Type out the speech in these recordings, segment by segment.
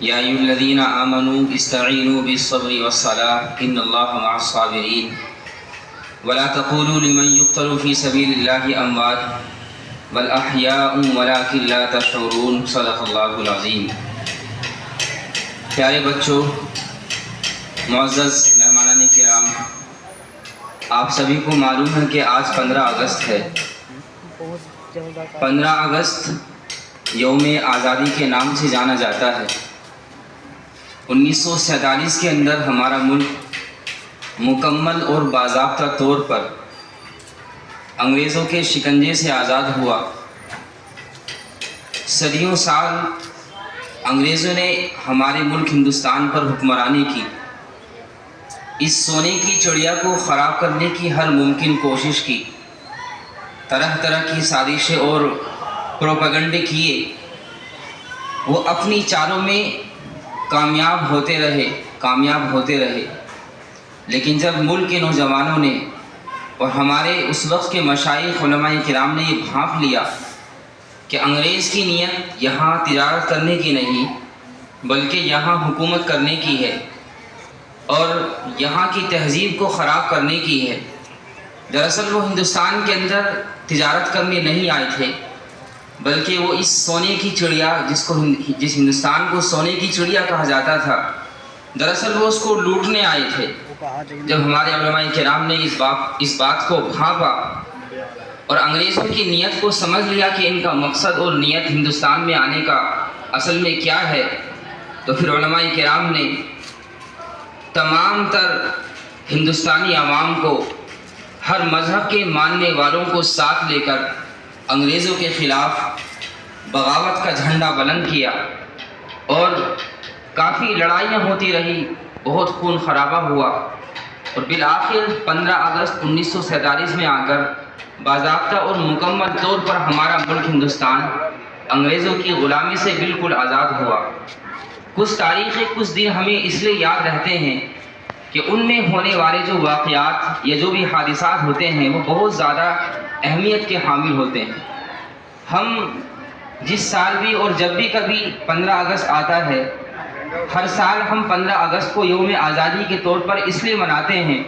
یا ایھا الذین آمنوا استعینوا بالصبر والصلاة ان اللہ مع الصابرین ولا تقولوا لمن يقتل في سبيل الله اموات بل احیاء ولکن لا تشعرون صدق اللہ العظیم۔ پیارے بچوں، معزز مہمانان کرام، آپ سبھی کو معلوم ہے کہ آج 15 اگست ہے۔ 15 اگست یوم آزادی کے نام سے جانا جاتا ہے۔ 1947 کے اندر ہمارا ملک مکمل اور باضابطہ طور پر انگریزوں کے شکنجے سے آزاد ہوا۔ صدیوں سال انگریزوں نے ہمارے ملک ہندوستان پر حکمرانی کی۔ اس سونے کی چڑیا کو خراب کرنے کی ہر ممکن کوشش کی، طرح طرح کی سازشیں اور پروپیگنڈے کیے۔ وہ اپنی چالوں میں کامیاب ہوتے رہے، لیکن جب ملک کے نوجوانوں نے اور ہمارے اس وقت کے مشائخ علماء کرام نے یہ بھانپ لیا کہ انگریز کی نیت یہاں تجارت کرنے کی نہیں بلکہ یہاں حکومت کرنے کی ہے اور یہاں کی تہذیب کو خراب کرنے کی ہے۔ دراصل وہ ہندوستان کے اندر تجارت کرنے نہیں آئے تھے، بلکہ وہ اس سونے کی چڑیا جس ہندوستان کو سونے کی چڑیا کہا جاتا تھا، دراصل وہ اس کو لوٹنے آئے تھے۔ جب ہمارے علماء کرام نے اس بات کو بھانپا اور انگریزوں کی نیت کو سمجھ لیا کہ ان کا مقصد اور نیت ہندوستان میں آنے کا اصل میں کیا ہے، تو پھر علماء کرام نے تمام تر ہندوستانی عوام کو، ہر مذہب کے ماننے والوں کو ساتھ لے کر انگریزوں کے خلاف بغاوت کا جھنڈا بلند کیا اور کافی لڑائیاں ہوتی رہی، بہت خون خرابہ ہوا اور بالآخر 15 اگست 1947 میں آ کر باضابطہ اور مکمل طور پر ہمارا ملک ہندوستان انگریزوں کی غلامی سے بالکل آزاد ہوا۔ کچھ تاریخیں، کچھ دن ہمیں اس لیے یاد رہتے ہیں کہ ان میں ہونے والے جو واقعات یا جو بھی حادثات ہوتے ہیں وہ بہت زیادہ اہمیت کے حامل ہوتے ہیں۔ ہم جس سال بھی اور جب بھی کبھی 15 اگست آتا ہے، ہر سال ہم 15 اگست کو یوم آزادی کے طور پر اس لیے مناتے ہیں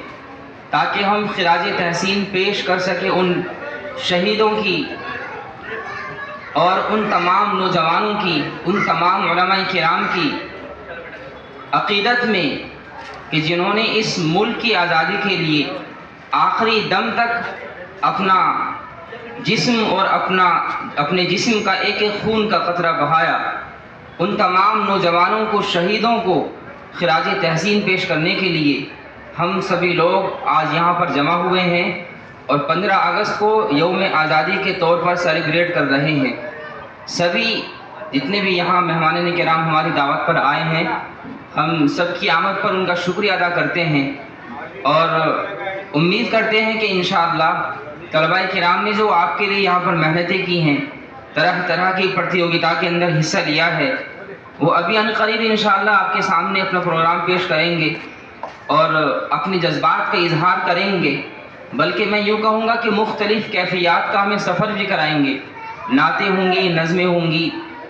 تاکہ ہم خراج تحسین پیش کر سکیں ان شہیدوں کی اور ان تمام نوجوانوں کی، ان تمام علماء کرام کی عقیدت میں کہ جنہوں نے اس ملک کی آزادی کے لیے آخری دم تک اپنا جسم اور اپنے جسم کا ایک ایک خون کا قطرہ بہایا۔ ان تمام نوجوانوں کو، شہیدوں کو خراج تحسین پیش کرنے کے لیے ہم سبھی لوگ آج یہاں پر جمع ہوئے ہیں اور 15 اگست کو یوم آزادی کے طور پر سیلیبریٹ کر رہے ہیں۔ سبھی جتنے بھی یہاں مہمان کرام ہماری دعوت پر آئے ہیں، ہم سب کی آمد پر ان کا شکریہ ادا کرتے ہیں اور امید کرتے ہیں کہ انشاءاللہ طلباء کرام نے جو آپ کے لیے یہاں پر محنتیں کی ہیں، طرح طرح کی پرتیوگتا کے اندر حصہ لیا ہے، وہ ابھی عنقریب انشاءاللہ آپ کے سامنے اپنا پروگرام پیش کریں گے اور اپنے جذبات کا اظہار کریں گے، بلکہ میں یوں کہوں گا کہ مختلف کیفیات کا ہمیں سفر بھی کرائیں گے۔ نعتیں ہوں گی، نظمیں ہوں گی،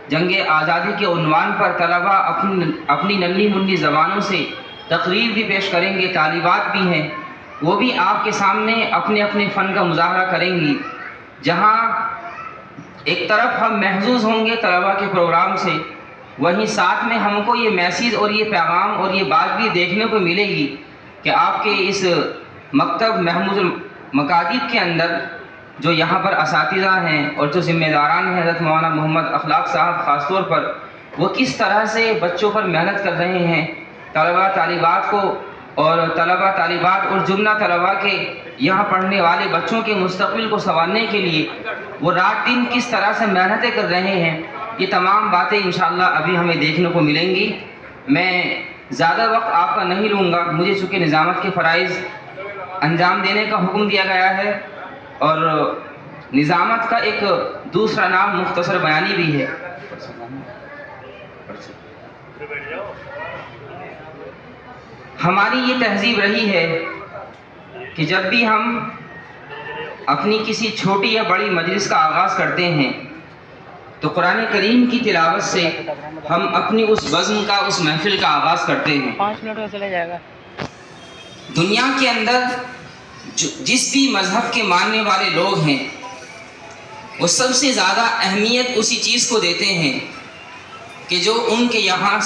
جنگ آزادی کے عنوان پر طلبہ اپنی ننھی منھی زبانوں سے تقریر بھی پیش کریں گے، طالبات بھی ہیں، وہ بھی آپ کے سامنے اپنے اپنے فن کا مظاہرہ کریں گی۔ جہاں ایک طرف ہم محظوظ ہوں گے طلباء کے پروگرام سے، وہیں ساتھ میں ہم کو یہ میسیج اور یہ پیغام اور یہ بات بھی دیکھنے کو ملے گی کہ آپ کے اس مکتب محمود المکاتب کے اندر جو یہاں پر اساتذہ ہیں اور جو ذمہ داران ہیں، حضرت مولانا محمد اخلاق صاحب خاص طور پر، وہ کس طرح سے بچوں پر محنت کر رہے ہیں، طلباء طالبات کو اور طلباء طالبات اور جملہ طلباء کے یہاں پڑھنے والے بچوں کے مستقبل کو سنوارنے کے لیے وہ رات دن کس طرح سے محنتیں کر رہے ہیں، یہ تمام باتیں انشاءاللہ ابھی ہمیں دیکھنے کو ملیں گی۔ میں زیادہ وقت آپ کا نہیں لوں گا، مجھے چونکہ نظامت کے فرائض انجام دینے کا حکم دیا گیا ہے اور نظامت کا ایک دوسرا نام مختصر بیانی بھی ہے۔ ہماری یہ تہذیب رہی ہے کہ جب بھی ہم اپنی کسی چھوٹی یا بڑی مجلس کا آغاز کرتے ہیں تو قرآن کریم کی تلاوت سے ہم اپنی اس بزم کا، اس محفل کا آغاز کرتے ہیں۔ 5 منٹ میں چلے جائے گا۔ دنیا کے اندر جس بھی مذہب کے ماننے والے لوگ ہیں وہ سب سے زیادہ اہمیت اسی چیز کو دیتے ہیں کہ جو ان کے یہاں